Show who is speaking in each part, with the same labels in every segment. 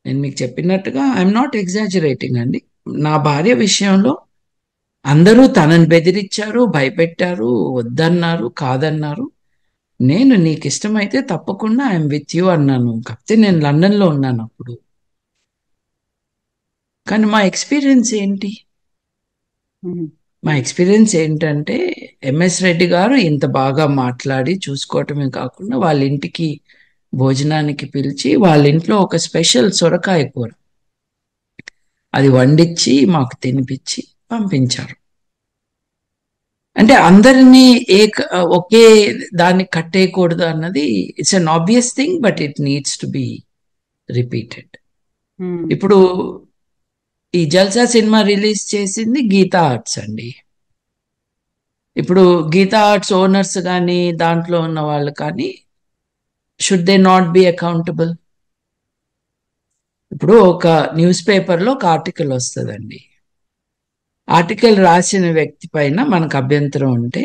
Speaker 1: నేను మీకు చెప్పినట్టుగా ఐఎమ్ నాట్ ఎగ్జాజరేటింగ్ అండి. నా భార్య విషయంలో అందరూ తనని బెదిరించారు, భయపెట్టారు, వద్దన్నారు, కాదన్నారు. నేను నీకు ఇష్టమైతే తప్పకుండా ఐఎమ్ విత్ యూ అన్నాను. కాకపోతే నేను లండన్లో ఉన్నాను అప్పుడు. కానీ మా ఎక్స్పీరియన్స్ ఏంటి? మా ఎక్స్పీరియన్స్ ఏంటంటే ఎంఎస్ రెడ్డి గారు ఇంత బాగా మాట్లాడి చూసుకోవటమే కాకుండా వాళ్ళ ఇంటికి భోజనానికి పిలిచి వాళ్ళ ఇంట్లో ఒక స్పెషల్ సొరకాయ కూర అది వండించి మాకు తినిపించి పంపించారు. అంటే అందరినీ ఒకే దాన్ని కట్టేయకూడదు అన్నది it's an obvious thing, but it needs to be repeated. ఇప్పుడు ఈ జల్సా సినిమా రిలీజ్ చేసింది గీతా ఆర్ట్స్ అండి. ఇప్పుడు గీతా ఆర్ట్స్ ఓనర్స్ కానీ దాంట్లో ఉన్న వాళ్ళు కానీ should they not be accountable? ఇప్పుడు ఒక న్యూస్ పేపర్లో ఒక ఆర్టికల్ వస్తుందండి. ఆర్టికల్ రాసిన వ్యక్తి పైన మనకు అభ్యంతరం ఉంటే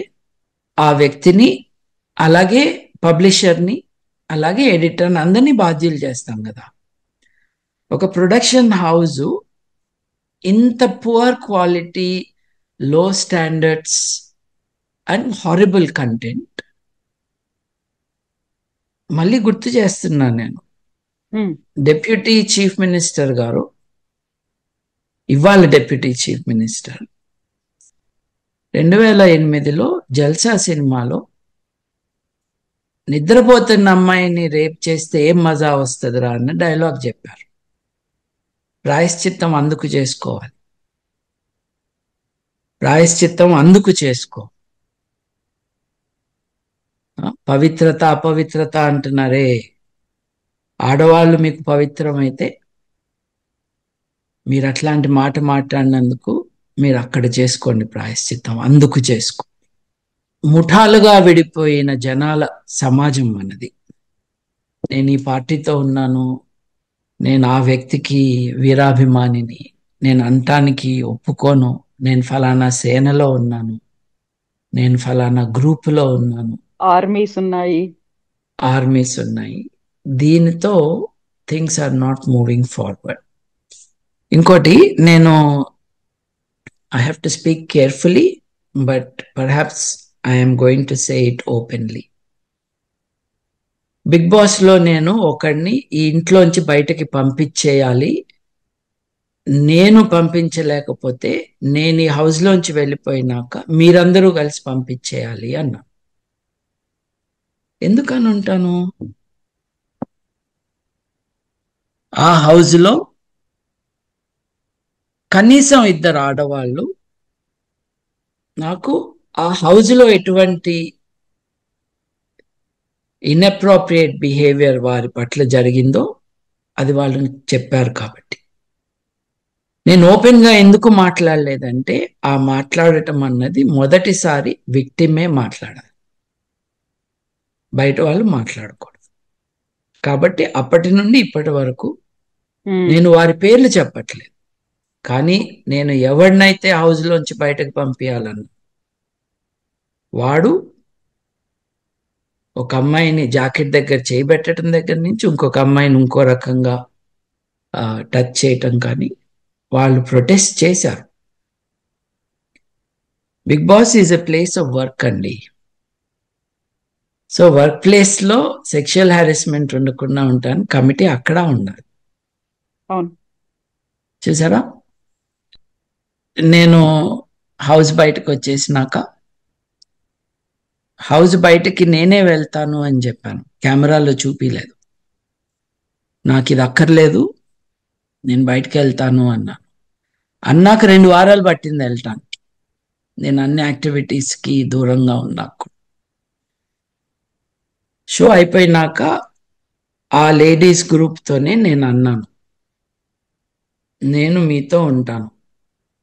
Speaker 1: ఆ వ్యక్తిని, అలాగే పబ్లిషర్ని, అలాగే ఎడిటర్ని అందరినీ బాధ్యులు చేస్తాం కదా. ఒక ప్రొడక్షన్ హౌస్ ఇంత పువర్ క్వాలిటీ, లో స్టాండర్డ్స్ అండ్ హారిబుల్ కంటెంట్, మళ్ళీ గుర్తు చేస్తున్నాను నేను, డెప్యూటీ చీఫ్ మినిస్టర్ గారు, ఇవాళ డెప్యూటీ చీఫ్ మినిస్టర్ 2008లో జల్సా సినిమాలో నిద్రపోతున్న అమ్మాయిని రేప్ చేస్తే ఏం మజా వస్తుందిరా అన్న డైలాగ్ చెప్పారు. ప్రాయశ్చిత్తం అందుకు చేసుకోవాలి, ప్రాయశ్చిత్తం అందుకు చేసుకో. పవిత్రత అపవిత్రత అంటున్నారే, ఆడవాళ్ళు మీకు పవిత్రమైతే మీరు అట్లాంటి మాట మాట్లాడినందుకు మీరు అక్కడ చేసుకోండి ప్రాయశ్చిత్తం, అందుకు చేసుకో. ముఠాలుగా విడిపోయిన జనాల సమాజం మనది. నేను ఈ పార్టీతో ఉన్నాను, నేను ఆ వ్యక్తికి వీరాభిమానిని, నేను అంటానికి ఒప్పుకోను, నేను ఫలానా సేనలో ఉన్నాను, నేను ఫలానా గ్రూపులో ఉన్నాను,
Speaker 2: ఆర్మీస్
Speaker 1: ఉన్నాయి. దీనితో things are not moving forward. ఇంకోటి, నేను I have to speak carefully, but perhaps I'm going to say it openly. Big బాస్లో నేను ఒకడిని ఈ ఇంట్లోంచి బయటకి పంపించేయాలి, నేను పంపించలేకపోతే నేను ఈ హౌస్లోంచి వెళ్ళిపోయినాక మీరందరూ కలిసి పంపించేయాలి అన్నా. ఎందుకని ఉంటాను? ఆ హౌస్లో కనీసం 2 ఆడవాళ్ళు నాకు ఆ హౌస్లో ఎటువంటి ఇన్అప్రోప్రియేట్ బిహేవియర్ వారి పట్ల జరిగిందో అది వాళ్ళని చెప్పారు కాబట్టి. నేను ఓపెన్గా ఎందుకు మాట్లాడలేదంటే, ఆ మాట్లాడటం అన్నది మొదటిసారి విక్టిమే మాట్లాడాలి, బయట వాళ్ళు మాట్లాడకూడదు. కాబట్టి అప్పటి నుండి ఇప్పటి వరకు నేను వారి పేర్లు చెప్పట్లేదు, కానీ నేను ఎవరినైతే హౌస్లోంచి బయటకు పంపించాలన్నా వాడు ఒక అమ్మాయిని జాకెట్ దగ్గర చేయబెట్టడం దగ్గర నుంచి ఇంకొక అమ్మాయిని ఇంకో రకంగా టచ్ చేయటం కానీ వాళ్ళు ప్రొటెస్ట్ చేశారు. Big boss is a place of work అండి. సో వర్క్ ప్లేస్లో సెక్షువల్ హారాస్మెంట్ ఉండకుండా ఉంటాను, కమిటీ అక్కడ ఉండాలి. చూసారా, నేను హౌస్ బయటకు వచ్చేసినాక హౌస్ బయటకి నేనే వెళ్తాను అని చెప్పాను, కెమెరాలో చూపిలేదు. నాకు ఇది అక్కర్లేదు, నేను బయటకు వెళ్తాను అన్నాను. అన్నాక 2 వారాలు పట్టింది వెళ్ళటాను. నేను అన్ని యాక్టివిటీస్కి దూరంగా ఉన్నాకు. షో అయిపోయినాక ఆ లేడీస్ గ్రూప్తోనే నేను అన్నాను, నేను మీతో ఉంటాను,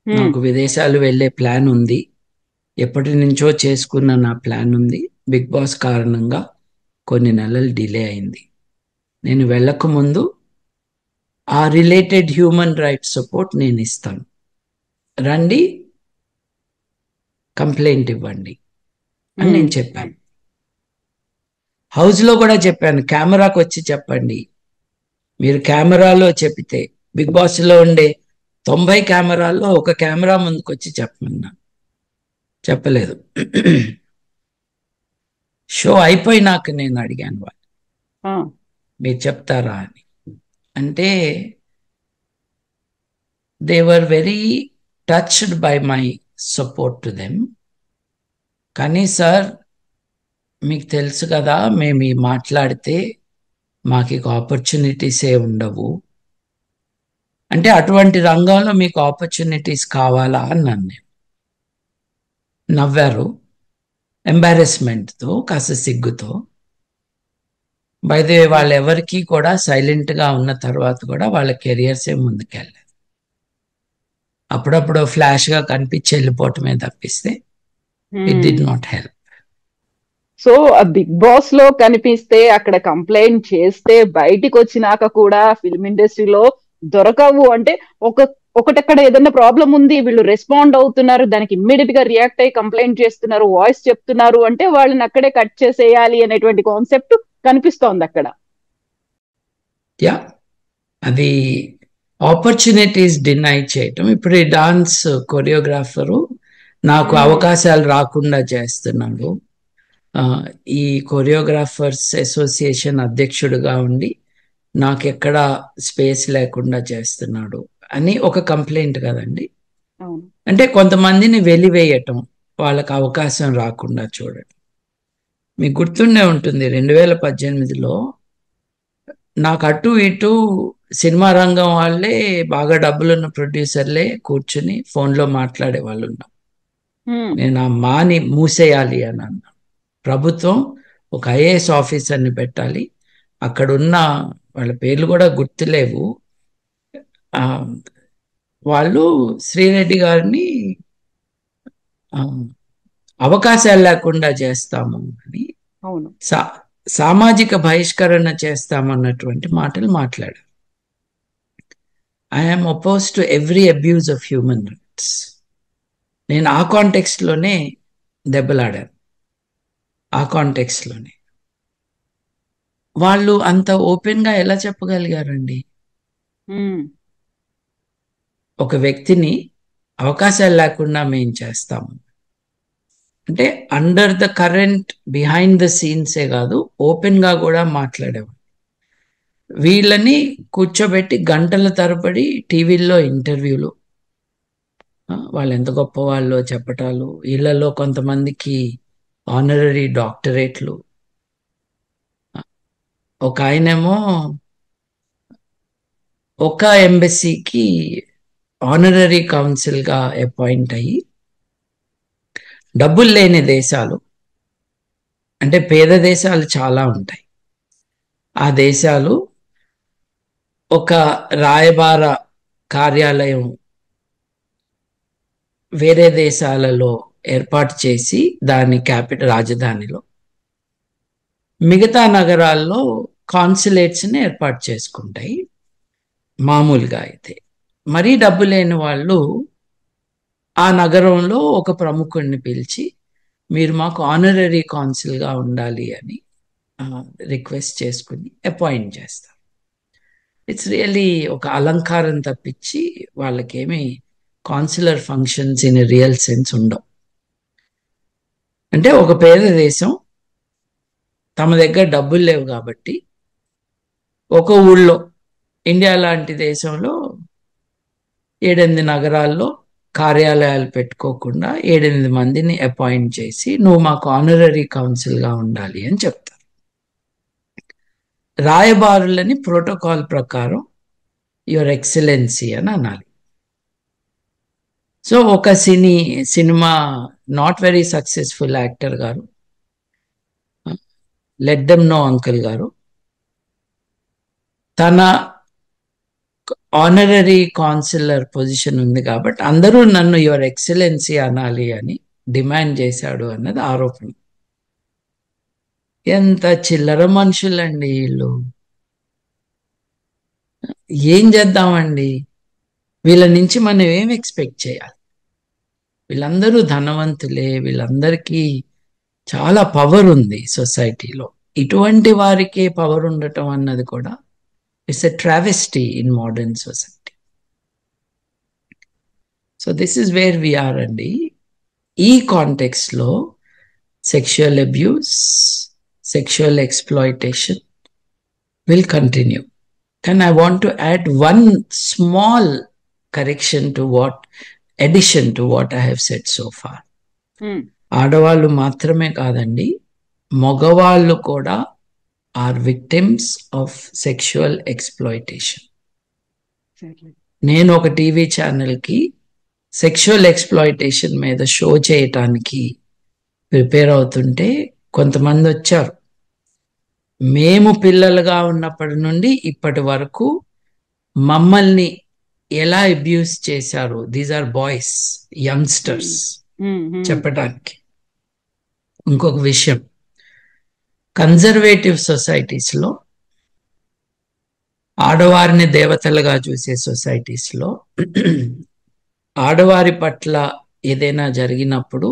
Speaker 1: నాకు విదేశాలు వెళ్ళే ప్లాన్ ఉంది, ఎప్పటి నుంచో చేసుకున్న నా ప్లాన్ ఉంది. బిగ్ బాస్ కారణంగా కొన్ని నెలలు డిలే అయింది. నేను వెళ్ళకముందు ఆ రిలేటెడ్ హ్యూమన్ రైట్స్ సపోర్ట్ నేను ఇస్తాను, రండి కంప్లైంట్ ఇవ్వండి అని నేను చెప్పాను. హౌస్లో కూడా చెప్పాను, కెమెరాకు వచ్చి చెప్పండి, మీరు కెమెరాలో చెప్పితే బిగ్ బాస్ లో ఉండే 90 కెమెరాల్లో ఒక కెమెరా ముందుకు వచ్చి చెప్పమన్నా, చెప్పలేదు. షో అయిపోయినాక నేను అడిగాను వాళ్ళు, మీరు చెప్తారా అని. అంటే they were very touched by my support to them. కానీ సార్ మీకు తెలుసు కదా, మేము ఈ మాట్లాడితే మాకు ఇక ఆపర్చునిటీసే ఉండవు, అంటే అటువంటి రంగంలో మీకు ఆపర్చునిటీస్ కావాలా అన్నాను నేను. నవ్వారు, ఎంబారెస్మెంట్తో, కాస్త సిగ్గుతో. బై ది వే వాళ్ళు ఎవరికి కూడా సైలెంట్గా ఉన్న తర్వాత కూడా వాళ్ళ కెరియర్సే ముందుకెళ్ళారు. అప్పుడప్పుడు ఫ్లాష్గా కనిపించి వెళ్ళిపోవటమే తప్పిస్తే it did not help.
Speaker 2: So ఆ బిగ్ బాస్ లో కనిపిస్తే అక్కడ కంప్లైంట్ చేస్తే బయటికి వచ్చినాక కూడా ఫిల్మ్ ఇండస్ట్రీలో దొరకవు. అంటే ఒకటక్కడ ఏదైనా ప్రాబ్లం ఉంది, వీళ్ళు రెస్పాండ్ అవుతున్నారు, దానికి ఇమ్మీడియట్ గా రియాక్ట్ అయ్యి కంప్లైంట్ చేస్తున్నారు, వాయిస్ చెప్తున్నారు అంటే వాళ్ళని అక్కడే కట్ చేసేయాలి అనేటువంటి కాన్సెప్ట్ కనిపిస్తోంది అక్కడ.
Speaker 1: యా, అది ఆపర్చునిటీస్ డినై చేయటం. ఇప్పుడు ఈ డాన్స్ కొరియోగ్రాఫరు నాకు అవకాశాలు రాకుండా చేస్తున్నాడు, ఈ కొరియోగ్రాఫర్స్ అసోసియేషన్ అధ్యక్షుడిగా ఉండి నాకెక్కడ స్పేస్ లేకుండా చేస్తున్నాడు అని ఒక కంప్లైంట్ కదండి. అంటే కొంతమందిని వెలివేయటం, వాళ్ళకి అవకాశం రాకుండా చూడటం. మీకు గుర్తుండే ఉంటుంది 2018లో నాకు అటు ఇటు సినిమా రంగం వాళ్ళే, బాగా డబ్బులున్న ప్రొడ్యూసర్లే కూర్చుని ఫోన్లో మాట్లాడే వాళ్ళు ఉన్నాం. నేను ఆ మాని మూసేయాలి అని అన్నా. ప్రభుత్వం ఒక ఐఏఎస్ ఆఫీసర్ని పెట్టాలి, అక్కడున్న వాళ్ళ పేర్లు కూడా గుర్తులేవు, వాళ్ళు శ్రీరెడ్డి గారిని అవకాశాలు లేకుండా చేస్తాము అని, సామాజిక బహిష్కరణ చేస్తామన్నటువంటి మాటలు మాట్లాడారు. I'm oppose to every abuse of human rights. నేను ఆ కాంటెక్స్ట్లోనే దెబ్బలాడాను. ఆ కాంటెక్స్ట్లోనే వాళ్ళు అంత ఓపెన్గా ఎలా చెప్పగలిగారండి? ఒక వ్యక్తిని అవకాశాలు లేకుండా మేము చేస్తాము అంటే under the current, behind the సీన్సే కాదు, ఓపెన్గా కూడా మాట్లాడేవారు. వీళ్ళని కూర్చోబెట్టి గంటల తరబడి టీవీల్లో ఇంటర్వ్యూలు, వాళ్ళు ఎంత గొప్ప వాళ్ళో చెప్పటాలు, వీళ్ళలో కొంతమందికి ఆనరరీ డాక్టరేట్లు. ఒక ఆయనేమో ఒక ఎంబసీకి ఆనరరీ కౌన్సిల్గా అపాయింట్ అయ్యి, డబ్బులు లేని దేశాలు అంటే పేద దేశాలు చాలా ఉంటాయి, ఆ దేశాలు ఒక రాయబార కార్యాలయం వేరే దేశాలలో ఏర్పాటు చేసి దాని క్యాపిటల్ రాజధానిలో, మిగతా నగరాల్లో కాన్సులేట్స్ని ఏర్పాటు చేసుకుంటాయి. మామూలుగా అయితే మరీ డబ్బు లేని వాళ్ళు ఆ నగరంలో ఒక ప్రముఖుడిని పిలిచి మీరు మాకు ఆనరరీ కాన్సుల్గా ఉండాలి అని రిక్వెస్ట్ చేసుకుని అపాయింట్ చేస్తారు. ఇట్స్ రియల్లీ ఒక అలంకారం తప్పించి వాళ్ళకేమీ consular functions in real sense ఉండవు. అంటే ఒక పేద దేశం తమ దగ్గర డబ్బులు లేవు కాబట్టి ఒక ఊళ్ళో, ఇండియా లాంటి దేశంలో 7-8 నగరాల్లో కార్యాలయాలు పెట్టుకోకుండా 7-8 మందిని అపాయింట్ చేసి నువ్వు మాకు ఆనరరీ కౌన్సిల్గా ఉండాలి అని చెప్తారు. రాయబారులని ప్రోటోకాల్ ప్రకారం యువర్ ఎక్సలెన్సీ అని అనాలి. సో ఒక cinema not very successful actor గారు, లెట్ దెమ్ నో అంకుల్ గారు, తన ఆనరరీ కాన్సులర్ పొజిషన్ ఉంది కాబట్టి అందరూ నన్ను యువర్ ఎక్సలెన్సీ అనాలి అని డిమాండ్ చేశాడు అన్నది ఆరోపణ. ఎంత చిల్లర మనుషులండి వీళ్ళు! ఏం చేద్దామండి వీళ్ళ నుంచి? మనం ఏం ఎక్స్పెక్ట్ చేయాలి? వీళ్ళందరూ ధనవంతులే, వీళ్ళందరికీ చాలా పవర్ ఉంది సొసైటీలో. ఇటువంటి వారికే పవర్ ఉండటం అన్నది కూడా it's a travesty in modern society. So this is where we are అండి. ఈ కాంటెక్స్లో sexual abuse, sexual exploitation will continue. And I want to add one small addition to what I have said so far. ఆడవాళ్ళు మాత్రమే కాదండి, మగవాళ్ళు కూడా are victims of sexual exploitation. నేను ఒక టీవీ ఛానల్కి సెక్షువల్ ఎక్స్ప్లాయిటేషన్ మీద షో చేయటానికి ప్రిపేర్ అవుతుంటే కొంతమంది వచ్చారు. మేము పిల్లలుగా ఉన్నప్పటి నుండి ఇప్పటి వరకు మమ్మల్ని ఎలా అబ్యూస్ చేశారు, దీస్ ఆర్ బాయ్స్, యంగ్స్టర్స్, చెప్పడానికి. ఇంకొక విషయం, కన్జర్వేటివ్ సొసైటీస్లో, ఆడవారిని దేవతలుగా చూసే సొసైటీస్లో ఆడవారి పట్ల ఏదైనా జరిగినప్పుడు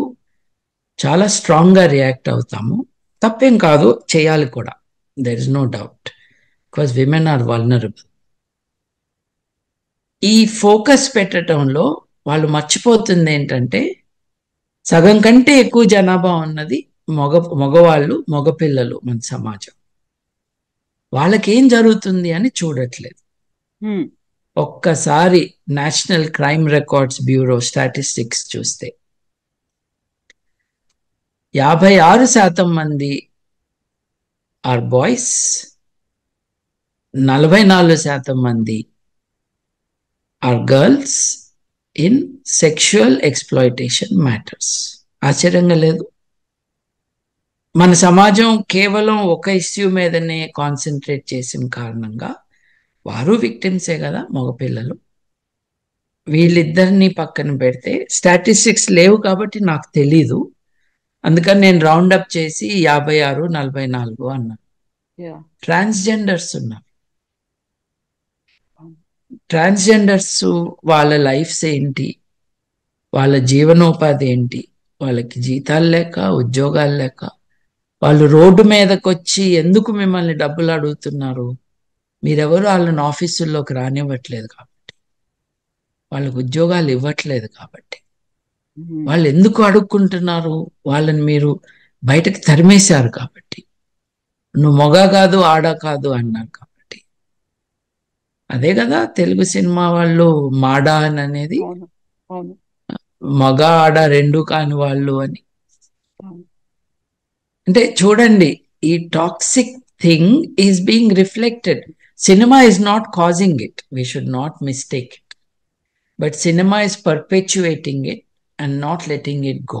Speaker 1: చాలా స్ట్రాంగ్గా రియాక్ట్ అవుతాము. తప్పేం కాదు, చేయాలి కూడా. There is no doubt, because women are vulnerable. ఈ ఫోకస్ పెట్టడంలో వాళ్ళు మర్చిపోతుంది ఏంటంటే, సగం కంటే ఎక్కువ జనాభా ఉన్నది మగవాళ్ళు, మగపిల్లలు మన సమాజం. వాళ్ళకేం జరుగుతుంది అని చూడట్లేదు. ఒక్కసారి national crime records bureau statistics చూస్తే 56% మంది ఆర్ బాయ్స్, 44% మంది are girls in sexual exploitation matters. ఆశ్చర్యంగా లేదు? మన సమాజం కేవలం ఒక ఇష్యూ మీదనే కాన్సన్ట్రేట్ చేసిన కారణంగా వారు విక్టిమ్సే కదా, మగపిల్లలు. వీళ్ళిద్దరిని పక్కన పెడితే, స్టాటిస్టిక్స్ లేవు కాబట్టి నాకు తెలీదు, అందుకని నేను రౌండప్ చేసి 56, 44 అన్నాను. ట్రాన్స్జెండర్స్ ఉన్నారు. ట్రాన్స్జెండర్స్ వాళ్ళ లైఫ్స్ ఏంటి, వాళ్ళ జీవనోపాధి ఏంటి, వాళ్ళకి జీతాలు లేక, ఉద్యోగాలు లేక, వాళ్ళు రోడ్డు మీదకి వచ్చి ఎందుకు మిమ్మల్ని డబ్బులు అడుగుతున్నారు? మీరెవరు వాళ్ళని ఆఫీసుల్లోకి రానివ్వట్లేదు కాబట్టి, వాళ్ళకు ఉద్యోగాలు ఇవ్వట్లేదు కాబట్టి. వాళ్ళు ఎందుకు అడుక్కుంటున్నారు? వాళ్ళని మీరు బయటకు తరిమేశారు కాబట్టి, నువ్వు మొగ కాదు, ఆడ కాదు అన్నారు కాబట్టి. అదే కదా తెలుగు సినిమా వాళ్ళు మాడా అని అనేది, మగ ఆడ రెండు కాని వాళ్ళు అని. అంటే చూడండి, ఈ toxic thing is being reflected. Cinema is not causing it, we should not mistake it, but cinema is perpetuating it and not letting it go.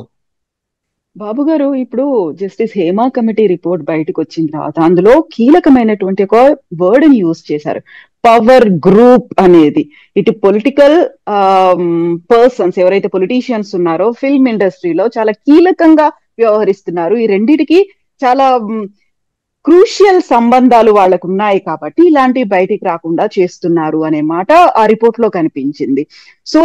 Speaker 2: Babu garu, ఇప్పుడు జస్టిస్ హేమా కమిటీ రిపోర్ట్ బయటకు వచ్చిన తర్వాత అందులో కీలకమైనటువంటి ఒక వర్డ్ ని యూజ్ చేశారు, పవర్ గ్రూప్ అనేది. ఇటు పొలిటికల్ పర్సన్స్, ఎవరైతే పొలిటీషియన్స్ ఉన్నారో ఫిల్మ్ ఇండస్ట్రీలో చాలా కీలకంగా వ్యవహరిస్తున్నారు, ఈ రెండిటికి చాలా క్రూషియల్ సంబంధాలు వాళ్ళకు ఉన్నాయి కాబట్టి ఇలాంటివి బయటికి రాకుండా చేస్తున్నారు అనే మాట ఆ రిపోర్ట్ లో కనిపించింది. సో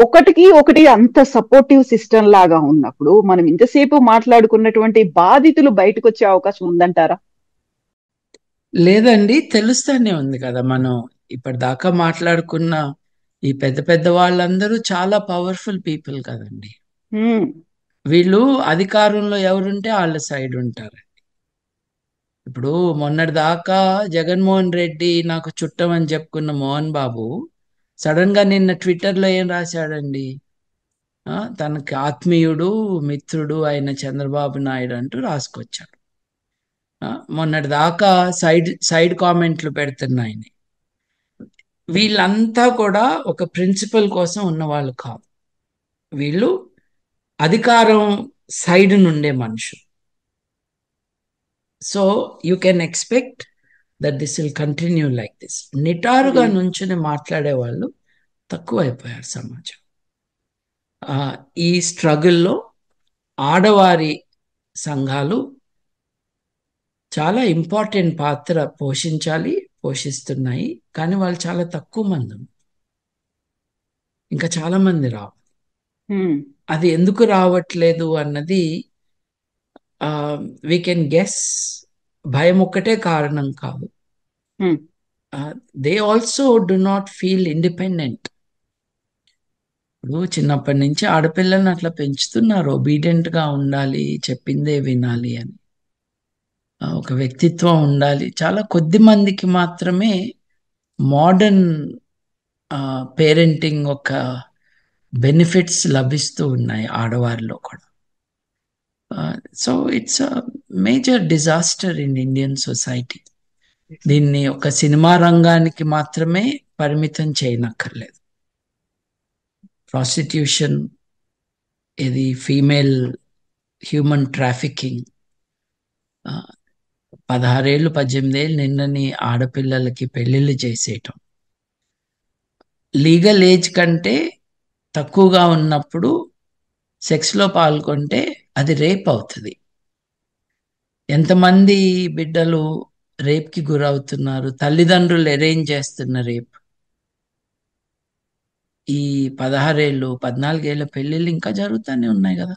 Speaker 2: ఒకటికి ఒకటి అంత సపోర్టివ్ సిస్టమ్ లాగా ఉన్నప్పుడు మనం ఇంతసేపు మాట్లాడుకున్నటువంటి బాధితులు బయటకు వచ్చే అవకాశం ఉందంటారా?
Speaker 1: లేదండి, తెలుస్తానే ఉంది కదా. మనం ఇప్పటిదాకా మాట్లాడుకున్న ఈ పెద్ద పెద్ద వాళ్ళందరూ చాలా పవర్ఫుల్ పీపుల్ కదండి. వీళ్ళు అధికారంలో ఎవరుంటే వాళ్ళ సైడ్ ఉంటారు. ఇప్పుడు మొన్నటి దాకా జగన్మోహన్ రెడ్డి నాకు చుట్టం అని చెప్పుకున్న మోహన్ బాబు సడన్ గా నిన్న ట్విట్టర్లో ఏం రాశాడండి, తనకి ఆత్మీయుడు, మిత్రుడు అయిన చంద్రబాబు నాయుడు అంటూ రాసుకొచ్చాడు. మొన్నటి దాకా సైడ్ కామెంట్లు పెడుతున్నాయని. వీళ్ళంతా కూడా ఒక ప్రిన్సిపల్ కోసం ఉన్న వాళ్ళు కాదు, వీళ్ళు అధికారం సైడ్ నుండే మనుషులు. So you can expect that this will continue like this. నిటారుగా నుంచుని మాట్లాడే వాళ్ళు తక్కువైపోయారు సమాజం. ఈ స్ట్రగుల్లో ఆడవారి సంఘాలు చాలా ఇంపార్టెంట్ పాత్ర పోషిస్తున్నాయి, కానీ వాళ్ళు చాలా తక్కువ మంది, ఇంకా చాలా మంది రావాలి. అది ఎందుకు రావట్లేదు అన్నది వీ కెన్ గెస్. భయం ఒక్కటే కారణం కాదు, they also do not feel independent. ఇప్పుడు చిన్నప్పటి నుంచి ఆడపిల్లల్ని అట్లా పెంచుతున్నారు, ఒబీడియంట్ గా ఉండాలి, చెప్పిందే వినాలి అని. ఒక వ్యక్తిత్వం ఉండాలి. చాలా కొద్ది మందికి మాత్రమే మోడర్న్ పేరెంటింగ్ ఒక బెనిఫిట్స్ లభిస్తూ ఉన్నాయి ఆడవారిలో కూడా. So it's a major disaster in Indian society. దీన్ని ఒక సినిమా రంగానికి మాత్రమే పరిమితం చేయనక్కర్లేదు. ప్రాస్టిట్యూషన్, ఇది ఫీమేల్ హ్యూమన్ ట్రాఫికింగ్, 16 ఏళ్ళు 18 ఏళ్ళు నిన్నని ఆడపిల్లలకి పెళ్లిళ్ళు చేసేయటం, లీగల్ ఏజ్ కంటే తక్కువగా ఉన్నప్పుడు సెక్స్లో పాల్గొంటే అది రేప్ అవుతుంది. ఎంతమంది బిడ్డలు రేప్కి గురవుతున్నారు, తల్లిదండ్రులు అరేంజ్ చేస్తున్న రేప్. ఈ 16 ఏళ్ళు 14 ఏళ్ళ పెళ్ళిళ్ళు ఇంకా జరుగుతూనే ఉన్నాయి కదా.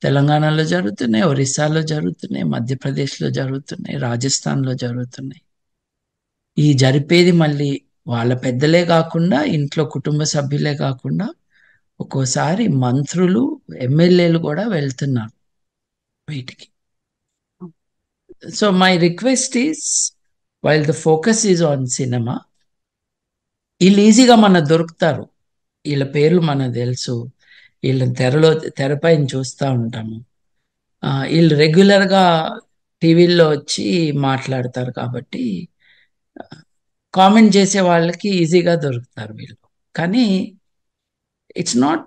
Speaker 1: తెలంగాణలో జరుగుతున్నాయి, ఒరిస్సాలో జరుగుతున్నాయి, మధ్యప్రదేశ్లో జరుగుతున్నాయి, రాజస్థాన్లో జరుగుతున్నాయి. ఈ జరిపేది మళ్ళీ వాళ్ళ పెద్దలే కాకుండా ఇంట్లో కుటుంబ సభ్యులే కాకుండా ఒక్కోసారి మంత్రులు, ఎమ్మెల్యేలు కూడా వెళ్తున్నారు వీటికి. So my request is, while the focus is on cinema, వీళ్ళు ఈజీగా మనకు దొరుకుతారు, వీళ్ళ పేర్లు మనకు తెలుసు, వీళ్ళని తెరపైన చూస్తూ ఉంటాము, వీళ్ళు రెగ్యులర్గా టీవీల్లో వచ్చి మాట్లాడతారు కాబట్టి కామెంట్ చేసే వాళ్ళకి ఈజీగా దొరుకుతారు వీళ్ళు. కానీ it's not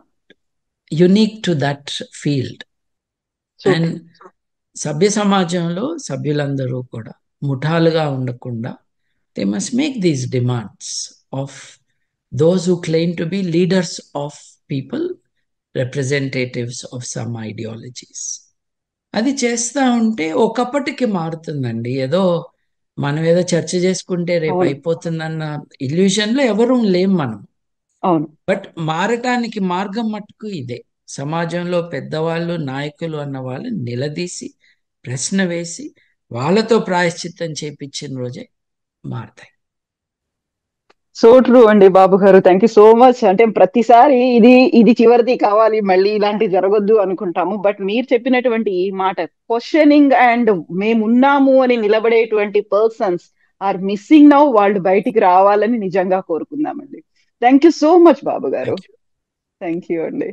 Speaker 1: unique to that field. And సభ్య సమాజంలో సభ్యులందరూ కూడా ముఠాలుగా ఉండకుండా they must make these demands of those who claim to be leaders of people, representatives of some ideologies. అది చేస్తూ ఉంటే ఒకప్పటికి మారుతుందండి. ఏదో మనం ఏదో చర్చ చేసుకుంటే రేపు అయిపోతుందన్న ఇల్యూషన్లో ఎవరూ లేం మనం. బట్ మారటానికి మార్గం మట్టుకు ఇదే. సమాజంలో పెద్దవాళ్ళు, నాయకులు అన్న వాళ్ళు నిలదీసి ప్రశ్న వేసి వాళ్ళతో ప్రాయశ్చిత్తం చేపించిన రోజే మారతాయి.
Speaker 2: సో ట్రూ అండి బాబు గారు, థ్యాంక్ యూ సో మచ్. అంటే ప్రతిసారి ఇది చివరిది కావాలి, మళ్ళీ ఇలాంటి జరగొద్దు అనుకుంటాము. బట్ మీరు చెప్పినటువంటి ఈ మాట, క్వశ్చనింగ్ అండ్ మేమున్నాము అని నిలబడేటువంటి పర్సన్స్ ఆర్ మిస్సింగ్ నౌ. వాళ్ళు బయటికి రావాలని నిజంగా కోరుకుందామండి. థ్యాంక్ యూ సో మచ్ బాబు గారు. థ్యాంక్ యూ అండి.